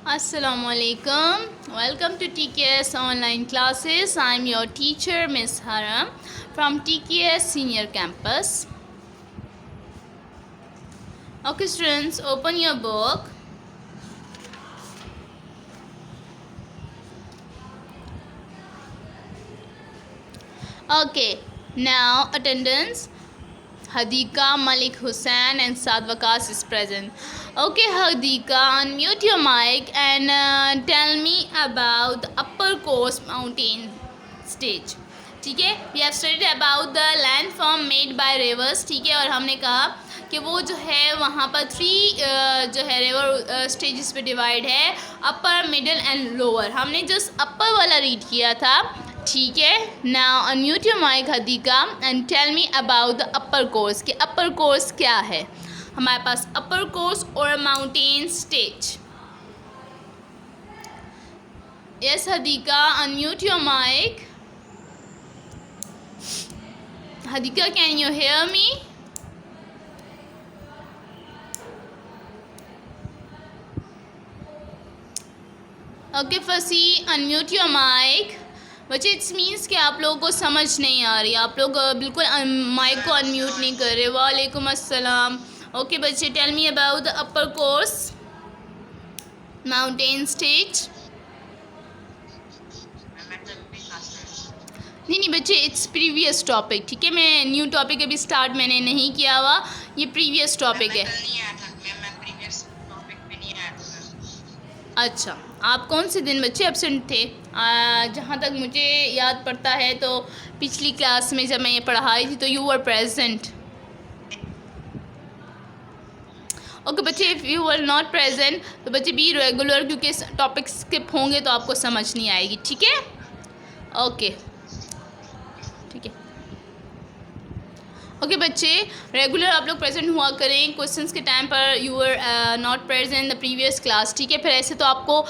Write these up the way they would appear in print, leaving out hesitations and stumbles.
Assalamualaikum. Welcome to TKS online classes. I'm your teacher Miss Haram from TKS Senior Campus. Okay students, open your book. Okay, now attendance. Hadika, Malik Hussain and Saad Waqas is present. Okay Hadika, unmute your mic and tell me about the upper coast mountain stage. ठीक है, we have studied about the land form made by rivers. ठीक है, और हमने कहा कि वो जो है वहाँ पर जो है रिवर स्टेजेस पे डिवाइड है, अपर मिडल एंड लोअर. हमने जस्ट अपर वाला रीड किया था. ठीक है, now unmute your mic Hadika and tell me about the upper course. कि अपर कोर्स क्या है हमारे पास, अपर कोर्स और mountain stage. Yes Hadika, unmute your mic. Hadika, can you hear me? Okay, Fasi, unmute your mic. बच्चे it's means कि आप लोगों को समझ नहीं आ रही, आप लोग बिल्कुल माइक को अनम्यूट नहीं कर रहे. वालेकुम अस्सलाम. ओके बच्चे, tell me about the upper course mountain stage. नहीं बच्चे, इट्स प्रीवियस टॉपिक. ठीक है, मैं न्यू टॉपिक अभी स्टार्ट मैंने नहीं किया हुआ, ये प्रीवियस टॉपिक है. अच्छा, आप कौन से दिन बच्चे एब्सेंट थे? जहाँ तक मुझे याद पड़ता है तो पिछली क्लास में जब मैं ये पढ़ाई थी तो यू वर प्रेजेंट. ओके बच्चे, if you were not present तो बच्चे बी रेगुलर, क्योंकि टॉपिक स्किप होंगे तो आपको समझ नहीं आएगी. ठीक है, ओके ठीक है. ओके बच्चे, रेगुलर आप लोग प्रेजेंट हुआ करें. क्वेश्चंस के टाइम पर you are not present the previous class. ठीक है, फिर ऐसे तो आपको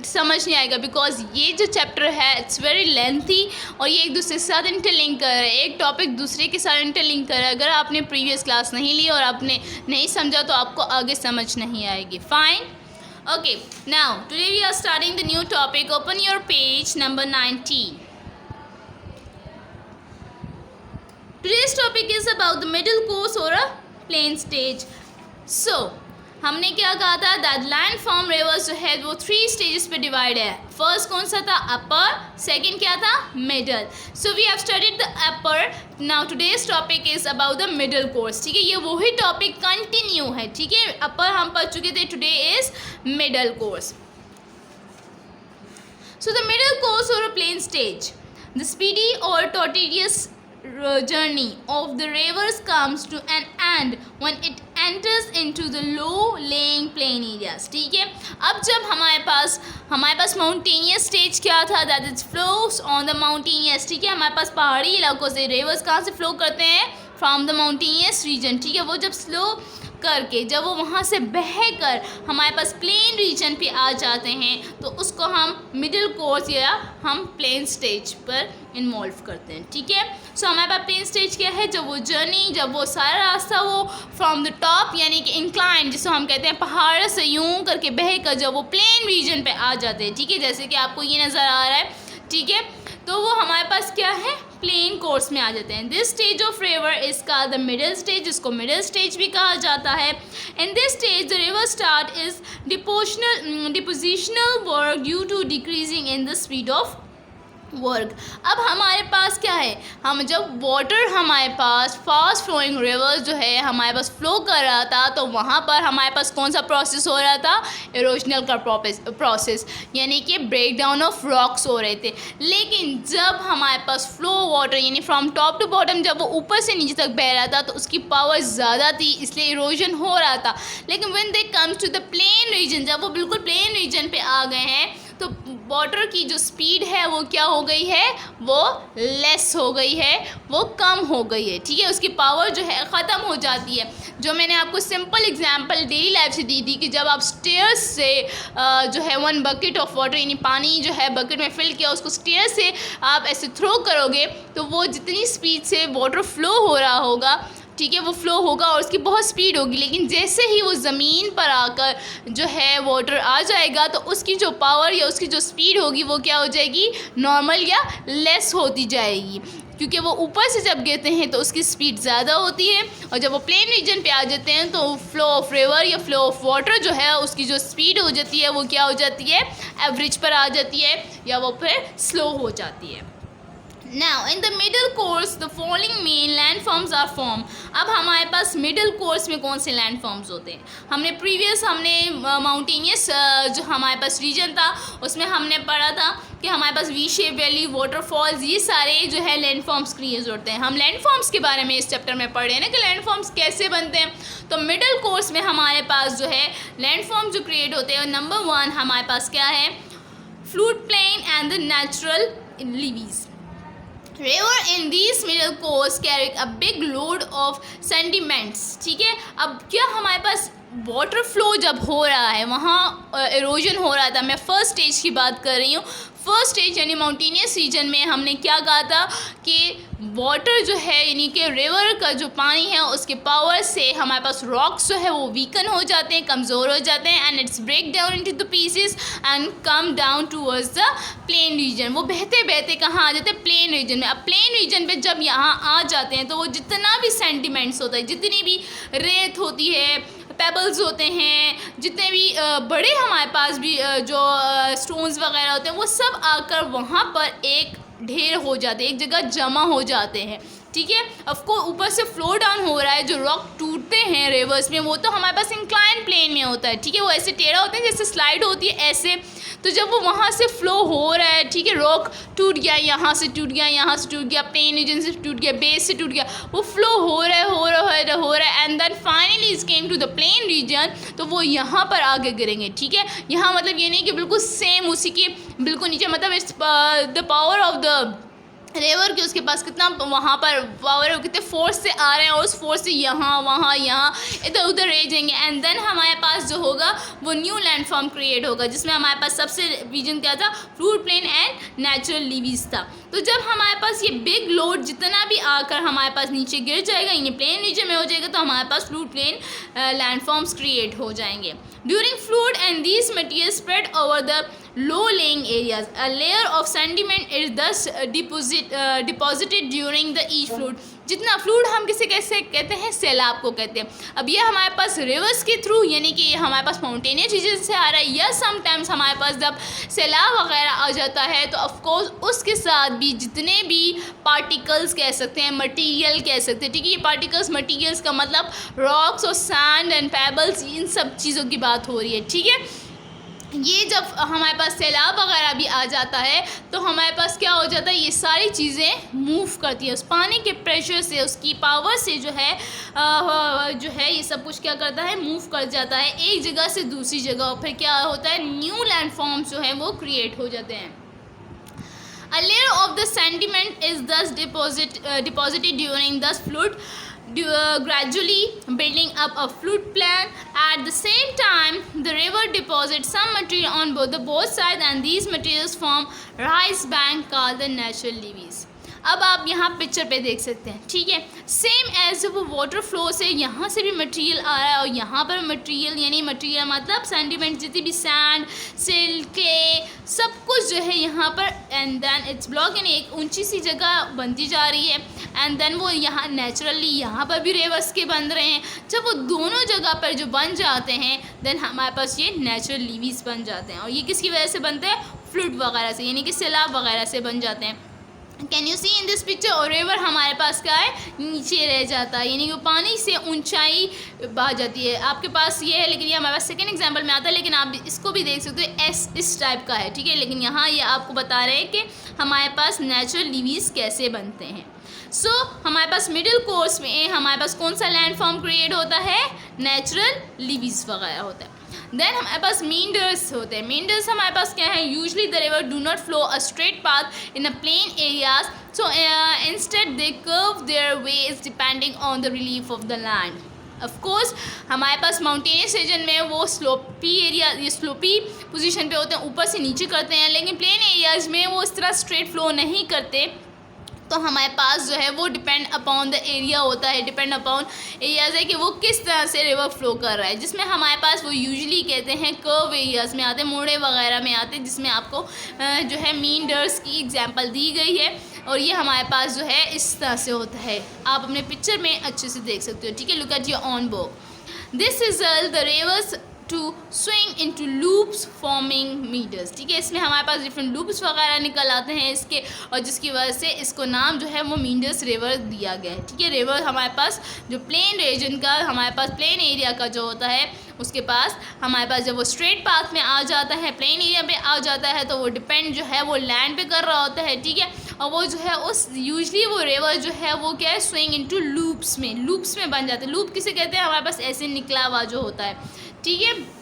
समझ नहीं आएगा, बिकॉज ये जो चैप्टर है इट्स वेरी लेंथी और ये एक दूसरे के साथ इंटरलिंक कर रहा है, एक टॉपिक दूसरे के साथ इंटरलिंक कर रहा है. अगर आपने प्रीवियस क्लास नहीं ली और आपने नहीं समझा तो आपको आगे समझ नहीं आएगी. Fine. Okay, now today we are starting the new topic. Open your page number 19. Today's topic is about the middle course or a plain stage. So, हमने क्या कहा था, दैट लैंड फॉर्म रिवर्स जो है वो 3 स्टेजेस पे divide है. First कौन सा था? अपर. सेकंड क्या था? Middle. So we have studied the upper. Now today's topic is about the middle course. ठीक है, ये वही टॉपिक कंटिन्यू है. ठीक है, अपर हम पढ़ चुके थे, today is middle course. So the middle course और अ प्लेन स्टेज, द स्पीडी और tortuous journey of the rivers comes to an end when it enters into the low lying plain areas. ठीक है, अब जब हमारे पास माउंटेनियस स्टेज क्या था, that is flows on the mountainous. ठीक है, हमारे पास पहाड़ी इलाकों से रिवर्स कहाँ से फ्लो करते हैं? From the mountainous region. ठीक है, वो जब स्लो करके जब वो वहाँ से बह कर हमारे पास प्लेन रीजन पे आ जाते हैं तो उसको हम मिडिल कोर्स या हम प्लेन स्टेज पर इन्वॉल्व करते हैं. ठीक है, सो हमारे पास प्लेन स्टेज क्या है? जब वो जर्नी, जब वो सारा रास्ता वो फ्रॉम द टॉप यानी कि इंक्लाइन, जिसको हम कहते हैं पहाड़ से यूं करके बह कर जब वो प्लेन रीजन पे आ जाते हैं. ठीक है, जैसे कि आपको ये नज़र आ रहा है. ठीक है, तो वो हमारे पास क्या है? प्लेन कोर्स में आ जाते हैं. This stage of river is called the middle stage, जिसको मिडिल स्टेज भी कहा जाता है. In this stage the river start is depositional work due to decreasing in the speed of work. अब हमारे पास क्या है, हम जब वाटर हमारे पास फास्ट फ्लोइंग रिवर जो है हमारे पास फ्लो कर रहा था तो वहाँ पर हमारे पास कौन सा प्रोसेस हो रहा था? इरोजनल का प्रोसेस, यानी कि ब्रेक डाउन ऑफ रॉक्स हो रहे थे. लेकिन जब हमारे पास फ्लो वाटर यानी फ्रॉम टॉप टू बॉटम जब वो ऊपर से नीचे तक बह रहा था तो उसकी पावर ज़्यादा थी, इसलिए इरोजन हो रहा था. लेकिन when they comes to the plain region, जब वो बिल्कुल प्लेन रीजन पे आ गए हैं तो वाटर की जो स्पीड है वो क्या हो गई है? वो लेस हो गई है, वो कम हो गई है. ठीक है, उसकी पावर जो है ख़त्म हो जाती है. जो मैंने आपको सिंपल एग्जांपल डेली लाइफ से दी थी कि जब आप स्टेयर्स से जो है 1 बकेट ऑफ वाटर यानी पानी जो है बकेट में फिल किया उसको स्टेयर से आप ऐसे थ्रो करोगे तो वो जितनी स्पीड से वाटर फ्लो हो रहा होगा, ठीक है, वो फ्लो होगा और उसकी बहुत स्पीड होगी, लेकिन जैसे ही वो ज़मीन पर आकर जो है वाटर आ जाएगा तो उसकी जो पावर या उसकी जो स्पीड होगी वो क्या हो जाएगी, नॉर्मल या लेस होती जाएगी, क्योंकि वो ऊपर से जब गिरते हैं तो उसकी स्पीड ज़्यादा होती है, और जब वो प्लेन रीजन पे आ जाते हैं तो फ्लो ऑफ रिवर या फ्लो ऑफ वाटर जो है उसकी जो स्पीड हो जाती है वो क्या हो जाती है, एवरेज पर आ जाती है या वो फिर स्लो हो जाती है। Now in the middle course the following main landforms are formed। अब हमारे पास मिडिल कोर्स में कौन से लैंडफॉर्म्स होते हैं, हमने माउंटेनियस जो हमारे पास रीजन था उसमें हमने पढ़ा था कि हमारे पास वी शेप वैली, वाटरफॉल्स, ये सारे जो है लैंडफॉर्म्स क्रिएट होते हैं। हम लैंडफॉर्म्स के बारे में इस चैप्टर में पढ़ रहे हैं ना कि लैंडफॉर्म्स कैसे बनते हैं। तो मिडिल कोर्स में हमारे पास जो है लैंडफॉर्म जो क्रिएट होते हैं, नंबर 1 हमारे पास क्या है, flood plain and the natural levees. River in these middle course carry a big load of sediments। ठीक है, अब क्या हमारे पास वाटर फ्लो जब हो रहा है वहाँ एरोजन हो रहा था, मैं फर्स्ट स्टेज की बात कर रही हूँ। फर्स्ट स्टेज यानी माउंटेनियस रीजन में हमने क्या कहा था कि वाटर जो है यानी कि रिवर का जो पानी है उसके पावर से हमारे पास रॉक्स जो है वो वीकन हो जाते हैं, कमज़ोर हो जाते हैं, and it's break down into the pieces and come down towards the plain region. वो बहते बहते कहाँ आ जाते हैं, प्लेन रीजन में। अब प्लेन रीजन पे जब यहाँ आ जाते हैं तो वो जितना भी सेंटिमेंट्स होता है, जितनी भी रेत होती है, पेबल्स होते हैं, जितने भी बड़े हमारे पास भी जो स्टोन्स वगैरह होते हैं, वो सब आकर वहाँ पर एक ढेर हो जाते हैं, एक जगह जमा हो जाते हैं। ठीक है, ऑफकोर्स ऊपर से फ्लो डाउन हो रहा है, जो रॉक टूटते हैं रिवर्स में वो तो हमारे पास इंक्लाइन प्लेन में होता है। ठीक है, वो ऐसे टेढ़ा होता है जैसे स्लाइड होती है ऐसे। तो जब वो वहाँ से फ्लो हो रहा है, ठीक है, रॉक टूट गया, यहाँ से टूट गया, यहाँ से टूट गया, प्लेन रीजन से टूट गया, बेस से टूट गया, वो फ्लो हो रहा है and then finally is came to the plain region. तो वो यहाँ पर आगे गिरेंगे। ठीक है, यहाँ मतलब ये नहीं कि बिल्कुल सेम उसी के बिल्कुल नीचे, मतलब it's the power of the river की उसके पास कितना वहाँ पर पावर है, कितने फोर्स से आ रहे हैं और उस फोर्स से यहाँ वहाँ यहाँ इधर उधर रह जाएंगे, एंड देन हमारे पास जो होगा वो न्यू लैंडफॉर्म क्रिएट होगा, जिसमें हमारे पास सबसे रीजन क्या था, flood plain and natural levees था। तो जब हमारे पास ये बिग लोड जितना भी आकर हमारे पास नीचे गिर जाएगा, यानी प्लेन रीजन में हो जाएगा, तो हमारे पास फ्लूट प्लेन लैंडफॉर्म्स क्रिएट हो जाएंगे। During flood and these materials spread over the low-lying areas, a layer of sediment is thus deposited during the each flood। जितना फ्लूड हम किसे कैसे कहते हैं, सैलाब को कहते हैं। अब ये हमारे पास रिवर्स के थ्रू यानी कि ये हमारे पास माउंटेनियस रीजन से आ रहा है, या समटाइम्स हमारे पास जब सैलाब वगैरह आ जाता है तो ऑफकोर्स उसके साथ भी जितने भी पार्टिकल्स कह सकते हैं, मटेरियल कह सकते हैं। ठीक है, ये पार्टिकल्स मटेरियल्स का मतलब रॉक्स और सैंड एंड पेबल्स, इन सब चीज़ों की बात हो रही है। ठीक है, ये जब हमारे पास सैलाब वगैरह भी आ जाता है तो हमारे पास क्या हो जाता है, ये सारी चीज़ें मूव करती है उस पानी के प्रेशर से, उसकी पावर से जो है ये सब कुछ क्या करता है, मूव कर जाता है एक जगह से दूसरी जगह। फिर क्या होता है, न्यू लैंडफॉर्म्स जो है वो क्रिएट हो जाते हैं। A layer of the sediment is thus deposited during the flood, gradually building up a flood plain. At the same time, the river deposits some material on both sides, and these materials form rise bank called the natural levees। अब आप यहाँ picture पे देख सकते हैं। ठीक है, same as वो वाटर फ्लो से यहाँ से भी मटेरियल आ रहा है और यहाँ पर मटेरियल, यानी मटेरियल मतलब सेंडिमेंट, जितनी भी सैंड, सिल्क, क्ले, सब कुछ जो है यहाँ पर, एंड देन इट्स ब्लॉक, यानी एक ऊंची सी जगह बनती जा रही है, एंड देन वो यहाँ नेचुरली यहाँ पर भी रिवर्स के बन रहे हैं। जब वो दोनों जगह पर जो बन जाते हैं देन हमारे पास ये नेचुरल लीवीज बन जाते हैं, और ये किसकी वजह से बनते हैं, फ्लूड वगैरह से, यानी कि सैलाब वगैरह से बन जाते हैं। Can you see in this picture, और रिवर हमारे पास क्या है, नीचे रह जाता है, यानी कि पानी से ऊंचाई बह जाती है। आपके पास ये है, लेकिन ये हमारे पास सेकेंड एग्जाम्पल में आता है, लेकिन आप इसको भी देख सकते हो, इस टाइप का है। ठीक है, लेकिन यहाँ ये आपको बता रहे हैं कि हमारे पास नेचुरल लीवीज कैसे बनते हैं। सो हमारे पास मिडिल कोर्स में हमारे पास कौन सा लैंडफॉर्म क्रिएट होता है, नेचुरल लीवीज वगैरह होता है। देन हमारे पास मींडर्स होते हैं। मींडर्स हमारे पास क्या है, usually the river do not flow a straight path in a plain areas, so instead they curve their ways depending on the relief of the land. Of course हमारे पास माउंटेनियस रीजन में वो स्लोपी एरिया, ये slopy position पे होते हैं, ऊपर से नीचे करते हैं, लेकिन प्लेन एरियाज में वो इस तरह स्ट्रेट फ्लो नहीं करते। तो हमारे पास जो है वो डिपेंड अपॉन द एरिया होता है, डिपेंड अपॉन एरियाज है कि वो किस तरह से रिवर फ्लो कर रहा है, जिसमें हमारे पास वो यूजुअली कहते हैं कर्व एरियाज में आते हैं, मोड़े वगैरह में आते हैं, जिसमें आपको जो है मींडर्स की एग्जांपल दी गई है। और ये हमारे पास जो है इस तरह से होता है, आप अपने पिक्चर में अच्छे से देख सकते हो, ठीक है। Look at your own book. This result the rivers to swing into loops forming meanders, ठीक है। इसमें हमारे पास डिफरेंट लूप्स वगैरह निकल आते हैं इसके, और जिसकी वजह से इसको नाम जो है वो मीटर्स रिवर दिया गया है, ठीक है। रिवर हमारे पास जो प्लेन रीजन का, हमारे पास प्लेन एरिया का जो होता है, उसके पास हमारे पास जब वो स्ट्रेट पाथ में आ जाता है, प्लेन एरिया पे आ जाता है, तो वो डिपेंड जो है वो लैंड पे कर रहा होता है, ठीक है। और वो जो है उस यूजली वो रिवर जो है वो क्या है, स्विंग इनटू लूप्स में बन जाते हैं। लूप किसे कहते हैं, हमारे पास ऐसे निकला हुआ जो होता है, ठीक है।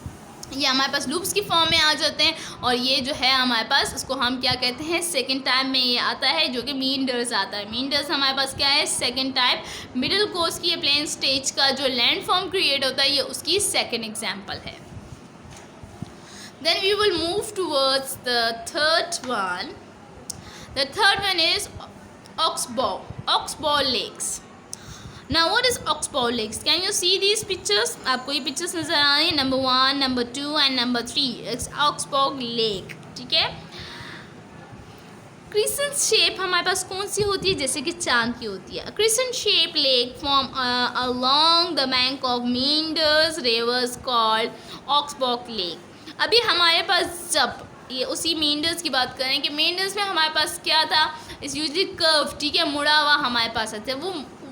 ये हमारे पास लूप्स की फॉर्म में आ जाते हैं, और ये जो है हमारे पास, इसको हम क्या कहते हैं, सेकंड टाइप में ये आता है, जो कि मींडर्स आता है। मींडर्स हमारे पास क्या है, सेकंड टाइप, मिडिल कोर्स की ये प्लेन स्टेज का जो लैंड फॉर्म क्रिएट होता है, ये उसकी सेकंड एग्जांपल है। Then we will move towards the third one. The third one is oxbow lakes. Now what is Oxbow Lakes? Can you see these pictures? आपको ये pictures नज़र आ रही हैं, number 1, number 2 and number 3। It's Oxbow Lake, ठीक है। Crescent shape हमारे पास कौन सी होती है, जैसे कि चांद की होती है। Crescent shape lake form along the bank of meanders rivers called Oxbow Lake। अभी हमारे पास जब ये उसी मींडर्स की बात करें कि मींडर्स में हमारे पास क्या था, इस यूजली कर्व, ठीक है, मुड़ा हुआ हमारे पास आता है।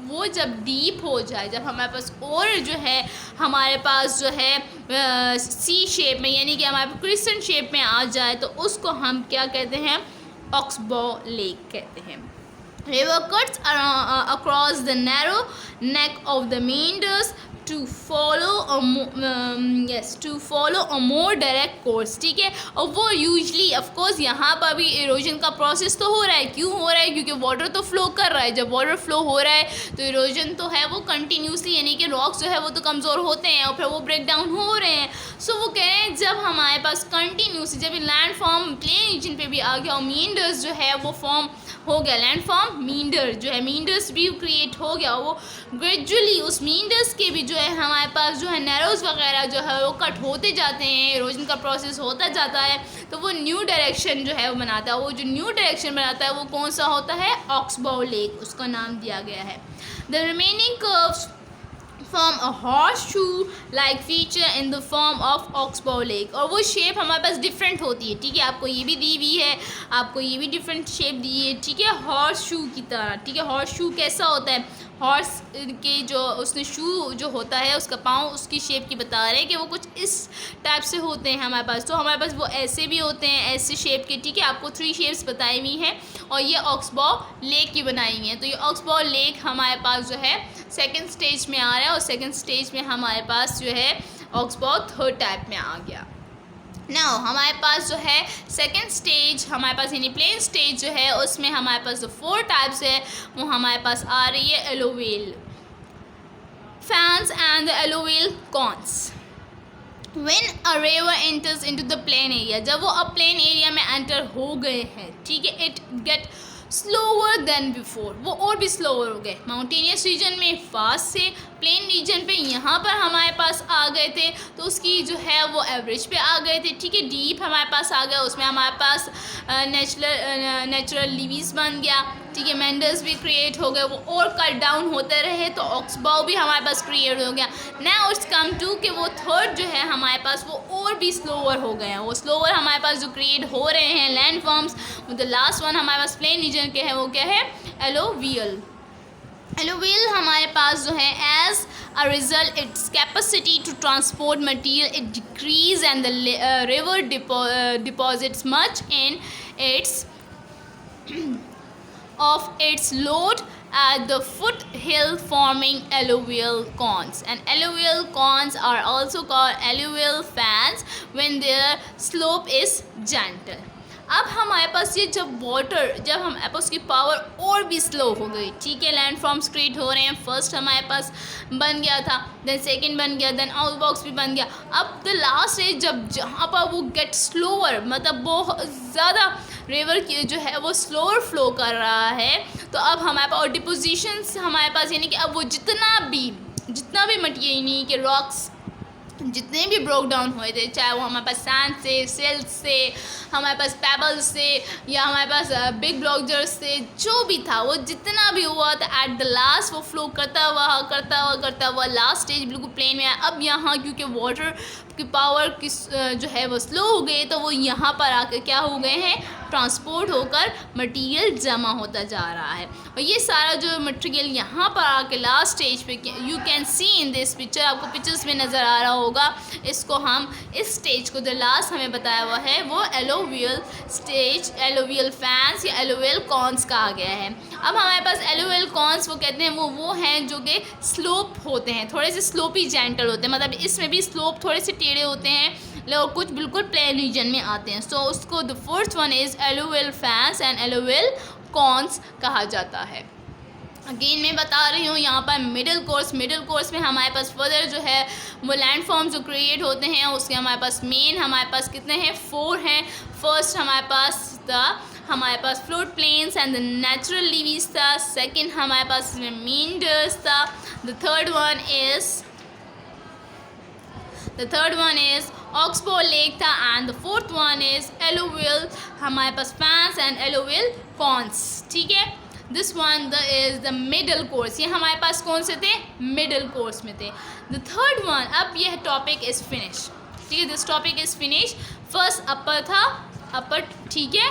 वो जब डीप हो जाए, जब हमारे पास और जो है हमारे पास जो है सी शेप में, यानी कि हमारे पास क्रिसेंट शेप में आ जाए, तो उसको हम क्या कहते हैं, ऑक्सबॉ लेक कहते हैं। River cuts across the narrow neck of the meanders to follow a more direct course, ठीक है। और वो यूजली ऑफकोर्स यहाँ पर भी इरोजन का प्रोसेस तो हो रहा है। क्यों हो रहा है, क्योंकि वाटर तो फ्लो कर रहा है। जब वाटर फ्लो हो रहा है तो इरोजन तो है वो कंटिन्यूसली, यानी कि रॉक्स जो है वो तो कमज़ोर होते हैं और फिर वो ब्रेक डाउन हो रहे हैं। सो वो कह रहे हैं जब हमारे पास कंटिन्यूसली, जब लैंड फॉर्म प्लेन रीजन पे भी आ गया और मींडर्स जो है वो फॉर्म हो गया, लैंड फॉर्म मींडर जो है, मींडर्स भी क्रिएट हो गया, वो ग्रेजुअली उस मींडर्स के भी जो है हमारे पास जो है नैरोज वगैरह जो है वो कट होते जाते हैं, इरोजन का प्रोसेस होता जाता है, तो वो न्यू डायरेक्शन जो है वो बनाता है। वो जो न्यू डायरेक्शन बनाता है वो कौन सा होता है, ऑक्सबॉ लेक, उसका नाम दिया गया है। The remaining curves form a horseshoe like feature in the form of Oxbow Lake। और वो शेप हमारे पास डिफरेंट होती है, ठीक है। आपको ये भी दी हुई है, आपको ये भी डिफरेंट शेप दी है, ठीक है, हॉर्स शू की तरह, ठीक है। हॉर्स शू कैसा होता है, हॉर्स के जो उसने शू जो होता है उसका पाँव, उसकी शेप की बता रहे हैं कि वो कुछ इस टाइप से होते हैं हमारे पास। तो हमारे पास वो ऐसे भी होते हैं, ऐसे शेप के, ठीक है। आपको 3 शेप्स बताई हुई हैं, और ये ऑक्सबॉ लेक की बनाई हुई हैं। तो ये ऑक्सबॉ लेक हमारे पास जो है सेकंड स्टेज में आ रहा है, और सेकंड स्टेज में हमारे पास जो है ऑक्सबॉ थर्ड टाइप में आ गया। नाउ हमारे पास जो है सेकंड स्टेज हमारे पास, यानी प्लेन स्टेज जो है, उसमें हमारे पास जो 4 टाइप्स है वो हमारे पास आ रही है, alloy wheel fans and the alloy wheel cons. When a river enters into the plain area, जब वो अब प्लेन एरिया में एंटर हो गए हैं, ठीक है, it get slower then before, वो और भी स्लोअर हो गए। माउंटेनियस रीजन में फास्ट से, प्लेन रीजन पे यहाँ पर हमारे पास आ गए थे तो उसकी जो है वो एवरेज पे आ गए थे, ठीक है। डीप हमारे पास आ गया, उसमें हमारे पास नेचुरल लीवीज बन गया, ठीक है। मेंडर्स भी क्रिएट हो गए, वो और कट डाउन होते रहे, तो ऑक्सबॉ भी हमारे पास क्रिएट हो गया। नाउ इट्स कम टू कि वो थर्ड जो है हमारे पास वो और भी स्लोअर हो गए हैं। वो स्लोअर हमारे पास जो क्रिएट हो रहे हैं land forms, the last one हमारे पास प्लेन रीजन के है, वो क्या है, एलोवियल। एलोवियल हमारे पास जो है as a result its capacity to transport material it decrease and the river deposits much in its of its load at the foothill forming alluvial cones, and alluvial cones are also called alluvial fans when their slope is gentle। अब हमारे पास ये जब हमारे पास की power और भी slow हो गई, ठीक है, लैंड फॉर्म्स क्रिएट हो रहे हैं। फर्स्ट हमारे पास बन गया था, देन सेकंड बन गया, देन आउटबॉक्स भी बन गया। अब द लास्ट इज जब जहाँ पर वो गेट स्लोअर, मतलब बहुत ज़्यादा रिवर की जो है वो स्लोअर फ्लो कर रहा है, तो अब हमारे पास और डिपोजिशंस हमारे पास, यानी कि अब वो जितना भी मटेरियल, यानी कि रॉक्स जितने भी ब्रोक डाउन हुए थे, चाहे वो हमारे पास सैंड से, सेल्स से, हमारे पास पेबल्स से, या हमारे पास बिग ब्लॉकर्स से, जो भी था वो जितना भी हुआ था, एट द लास्ट वो फ्लो करता हुआ लास्ट स्टेज बिल्कुल प्लेन में आया। अब यहाँ क्योंकि वाटर की पावर की जो है वो स्लो हो गई, तो वो यहाँ पर आकर क्या हो गए हैं, ट्रांसपोर्ट होकर मटेरियल जमा होता जा रहा है। और ये सारा जो मटेरियल यहाँ पर आके लास्ट स्टेज पे, you can see in this picture, आपको पिक्चर्स में नज़र आ रहा होगा, इसको हम इस स्टेज को जो लास्ट हमें बताया हुआ है वो एलोवियल स्टेज, एलोवियल फैंस या एलोवियल कॉन्स कहा गया है। अब हमारे पास एलोवियल कॉन्स वो कहते हैं वो हैं जो कि स्लोप होते हैं, थोड़े से स्लोपी जेंटल होते हैं, मतलब इसमें भी स्लोप थोड़े से टेढ़े होते हैं, और कुछ बिल्कुल प्लेन रीजन में आते हैं। सो उसको the first one is alluvial fans and alluvial cons कहा जाता है। अगेन मैं बता रही हूँ यहाँ पर मिडिल कोर्स में हमारे पास फर्दर जो है वो लैंड फॉर्म जो क्रिएट होते हैं, उसके हमारे पास कितने हैं, 4 हैं। फर्स्ट हमारे पास flood plains and the natural levees था। सेकंड हमारे पास मींडर्स था। The third one is oxbow lake था, and the fourth one is alluvial, हमारे पास फैंस एंड एलोवियल कॉन्स, ठीक है। This one is the middle course, ये हमारे पास कौन से थे, मिडल कोर्स में थे। द थर्ड वन, अब यह टॉपिक इज फिनिश, ठीक है, this topic is finish. First upper था, अपर ठीक है,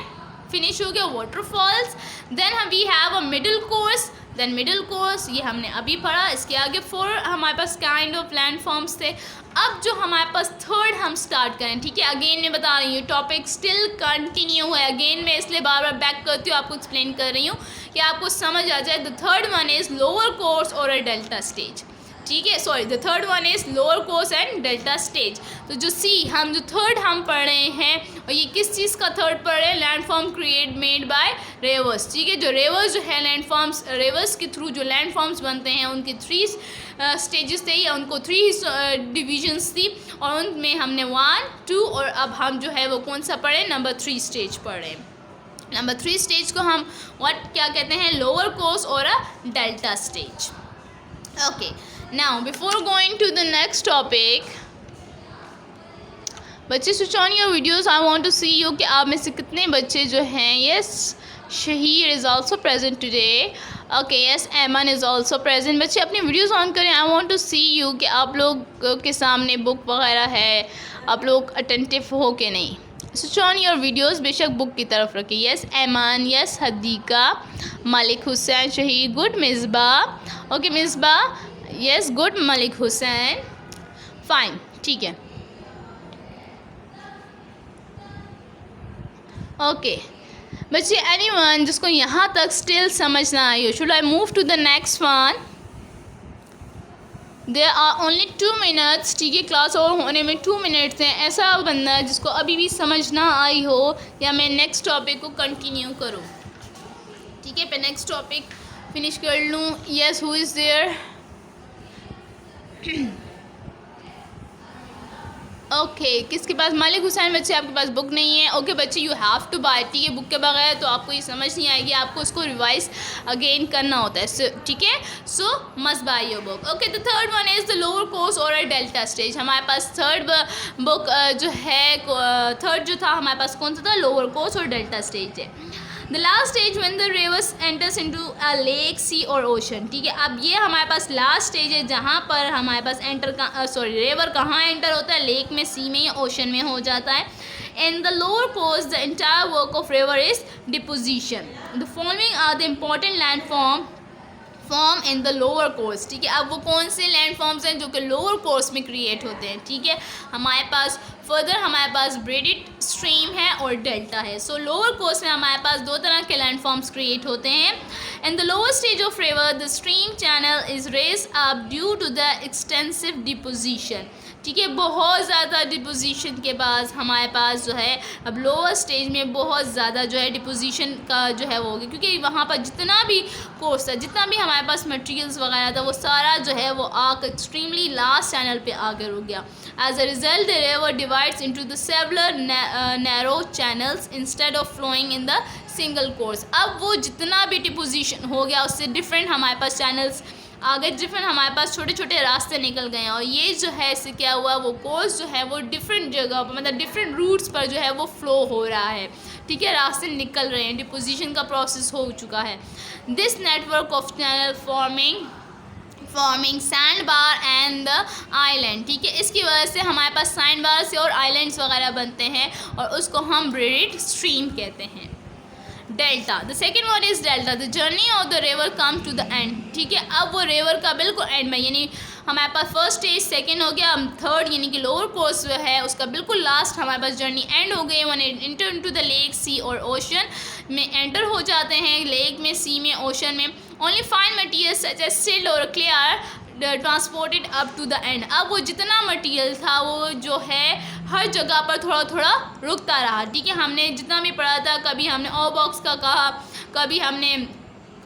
फिनिश हो गया waterfalls. Then we have a middle course, then middle course ये हमने अभी पढ़ा, इसके आगे 4 हमारे पास काइंड ऑफ लैंड फॉर्म्स थे। अब जो हमारे पास थर्ड हम स्टार्ट करें, ठीक है, अगेन मैं बता रही हूँ टॉपिक स्टिल कंटिन्यू है, अगेन मैं इसलिए बार बार बैक करती हूँ, आपको एक्सप्लेन कर रही हूँ कि आपको समझ आ जाए। The third one is lower course और अ डेल्टा स्टेज, ठीक है, sorry, the third one is lower course and delta stage. तो जो जो थर्ड हम पढ़ रहे हैं, और ये किस चीज़ का थर्ड पढ़ रहे हैं, लैंडफॉर्म क्रिएट मेड बाय रेवर्स, ठीक है, जो रेवर्स जो है लैंडफॉर्म्स, रेवर्स के थ्रू जो लैंडफॉर्म्स बनते हैं उनके 3 स्टेजेस थे, या उनको 3 डिविजन्स थी, और उनमें हमने 1, 2 और अब हम जो है वो कौन सा पढ़े, नंबर 3 स्टेज पढ़े। नंबर 3 स्टेज को हम क्या कहते हैं, लोअर कोर्स और a delta stage. Okay, now before going to the next topic, बच्चे switch on your videos, I want to see you कि आप में से कितने बच्चे जो हैं, yes Shaheer is also present today, okay, yes Aiman is also present. बच्चे अपनी वीडियोस ऑन करें, I want to see you कि आप लोग के सामने बुक वगैरह है, आप लोग अटेंटिव हो कि नहीं। स्विच ऑन योर वीडियोस, बेशक बुक की तरफ रखिए। यस एमन, यस हदीका, मलिक हुसैन, शहीद, good, Misbah, okay Misbah, yes good, Malik Hussain, fine, ठीक है, ओके। बच्चे एनीवन जिसको यहाँ तक स्टिल समझ ना आई हो, should I move to the next one? There are only 2 minutes, ठीक है, क्लास और होने में 2 मिनट्स हैं। ऐसा बंदा जिसको अभी भी समझ ना आई हो, या मैं नेक्स्ट टॉपिक को कंटिन्यू करूँ, ठीक है, मैं नेक्स्ट टॉपिक फिनिश कर लूँ। Yes, who is there? Okay, किसके पास, मलिक हुसैन, बच्चे आपके पास बुक नहीं है, ओके बच्चे यू हैव टू बाय, ठीक है, बुक के बगैर तो आपको ये समझ नहीं आएगी, आपको उसको रिवाइज अगेन करना होता है, ठीक है, सो must by your book. Okay, the third one is the lower course और अ डेल्टा स्टेज। हमारे पास थर्ड बुक जो है, थर्ड जो था हमारे पास कौन सा था, लोअर कोर्स और डेल्टा स्टेज है। The last stage when the rivers enters into a lake, sea और ओशन, ठीक है, अब ये हमारे पास लास्ट स्टेज है जहाँ पर हमारे पास रिवर कहाँ एंटर होता है, लेक में, सी में या ओशन में हो जाता है। In the lower course, the entire work of river is deposition. The following are the important landform in the lower course, ठीक है। अब वो कौन से लैंड फॉर्म्स हैं जो कि लोअर कोर्स में क्रिएट होते हैं, ठीक है। हमारे पास फर्दर हमारे पास ब्रेडेड स्ट्रीम है और डेल्टा है। सो लोअर कोर्स में हमारे पास 2 तरह के लैंड फॉर्म्स क्रिएट होते हैं। In the lower stage of river the stream channel is raise up due to the extensive deposition, ठीक है। बहुत ज़्यादा डिपोजिशन के बाद हमारे पास जो है अब लोअर स्टेज में बहुत ज़्यादा जो है डिपोजिशन का जो है वो हो गया, क्योंकि वहाँ पर जितना भी कोर्स था, जितना भी हमारे पास मटेरियल्स वगैरह था, वो सारा जो है वो आकर एक्सट्रीमली लास्ट चैनल पे आकर रुक गया। As a result the river divides into the several narrow channels instead of flowing in the single course. अब वो जितना भी डिपोजिशन हो गया उससे डिफरेंट हमारे पास चैनल्स आगे, डिफरेंट हमारे पास छोटे छोटे रास्ते निकल गए हैं, और ये जो है इससे क्या हुआ, वो कोर्स जो है वो डिफरेंट जगह पर, मतलब डिफरेंट रूट्स पर जो है वो फ्लो हो रहा है, ठीक है। रास्ते निकल रहे हैं, डिपोजिशन का प्रोसेस हो चुका है। This network of channel forming sand bar and the island, ठीक है। इसकी वजह से हमारे पास सैंड बार से और आइलैंड्स वगैरह बनते हैं, और उसको हम ब्रेडेड स्ट्रीम कहते हैं। Delta, the second word is delta, the journey of the river come to the end, ठीक है। अब वो रिवर का बिल्कुल एंड में, यानी हमारे पास फर्स्ट स्टेज, सेकेंड हो गया, थर्ड यानी कि लोअर कोर्स जो है उसका बिल्कुल लास्ट हमारे पास जर्नी एंड हो गई। One enter into the lake, sea और ओशन में एंटर हो जाते हैं, लेक में, सी में, ओशन में। Only fine material such as silt और clear transported up to the end. अब वो जितना मटेरियल था वो जो है हर जगह पर थोड़ा थोड़ा रुकता रहा, ठीक है। हमने जितना भी पढ़ा था, कभी हमने ओ बॉक्स का कहा, कभी हमने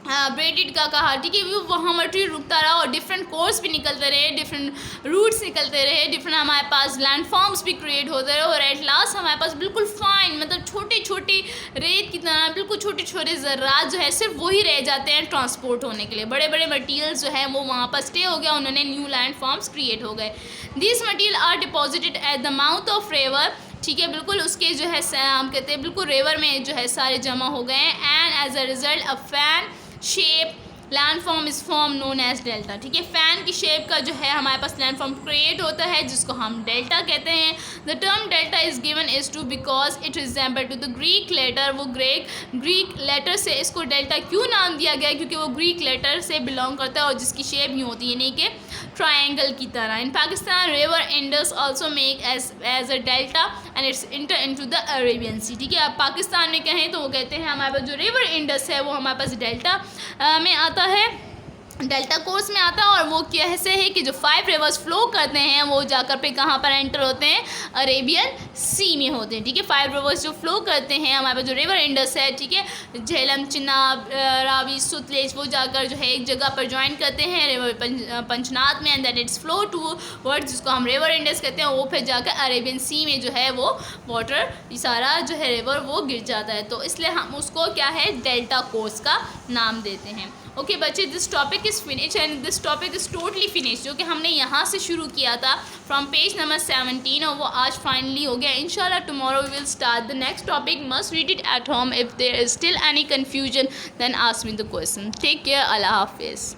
ब्रेडेड का कहा, ठीक है। वहाँ मटेरियल रुकता रहा और डिफरेंट कोर्स भी निकलते रहे, डिफरेंट रूट्स निकलते रहे, डिफरेंट हमारे पास लैंडफॉर्म्स भी क्रिएट होते रहे, और एट लास्ट हमारे पास बिल्कुल फाइन, मतलब छोटे छोटे रेत की तरह बिल्कुल छोटे छोटे ज़र्रात जो है सिर्फ वही रह जाते हैं ट्रांसपोर्ट होने के लिए। बड़े बड़े मटीरियल्स जो है वो वहाँ पर स्टे हो गया, उन्होंने न्यू लैंडफॉर्म्स क्रिएट हो गए। This material are deposited at the mouth of river, ठीक है, बिल्कुल उसके जो है हम कहते हैं बिल्कुल रिवर में जो है सारे जमा हो गए हैं। And as a result a fan shape landform is form known as delta, ठीक है। फैन की शेप का जो है हमारे पास लैंडफॉर्म क्रिएट होता है, जिसको हम डेल्टा कहते हैं। The term delta is given is to because it resemble to the Greek letter, वो ग्रीक लेटर से इसको डेल्टा क्यों नाम दिया गया, क्योंकि वो ग्रीक लेटर से बिलोंग करता है और जिसकी शेप यूँ होती है, यानी कि ट्रायंगल की तरह। In Pakistan river Indus also make as a delta and its enter into the Arabian sea, ठीक है। अब पाकिस्तान में कहें तो वो कहते हैं हमारे पास जो रिवर इंडस है वो हमारे पास डेल्टा में आता है, डेल्टा कोर्स में आता है, और वो कैसे है कि जो 5 रिवर्स फ्लो करते हैं वो जाकर पे कहाँ पर एंटर होते हैं, अरेबियन सी में होते हैं, ठीक है। 5 रिवर्स जो फ्लो करते हैं हमारे पास जो रिवर इंडस है, ठीक है, झेलम, चिनाब, रावी, सुतलेज, वो जाकर जो है एक जगह पर ज्वाइन करते हैं रिवर पंचनाद में, and that its flow toward, जिसको हम रिवर इंडस कहते हैं, वो फिर जाकर अरेबियन सी में जो है वो वाटर सारा जो है रिवर वो गिर जाता है, तो इसलिए हम उसको क्या है डेल्टा कोर्स का नाम देते हैं। ओके बच्चे, this topic is finish and this topic is totally finish, जो कि हमने यहाँ से शुरू किया था फ्रॉम पेज नंबर 17, और वो आज फाइनली हो गया। इंशाल्लाह tomorrow we will start the next topic. Must read it at home. If there is still any confusion then ask me the question. Take care, अल्लाह हाफिज़।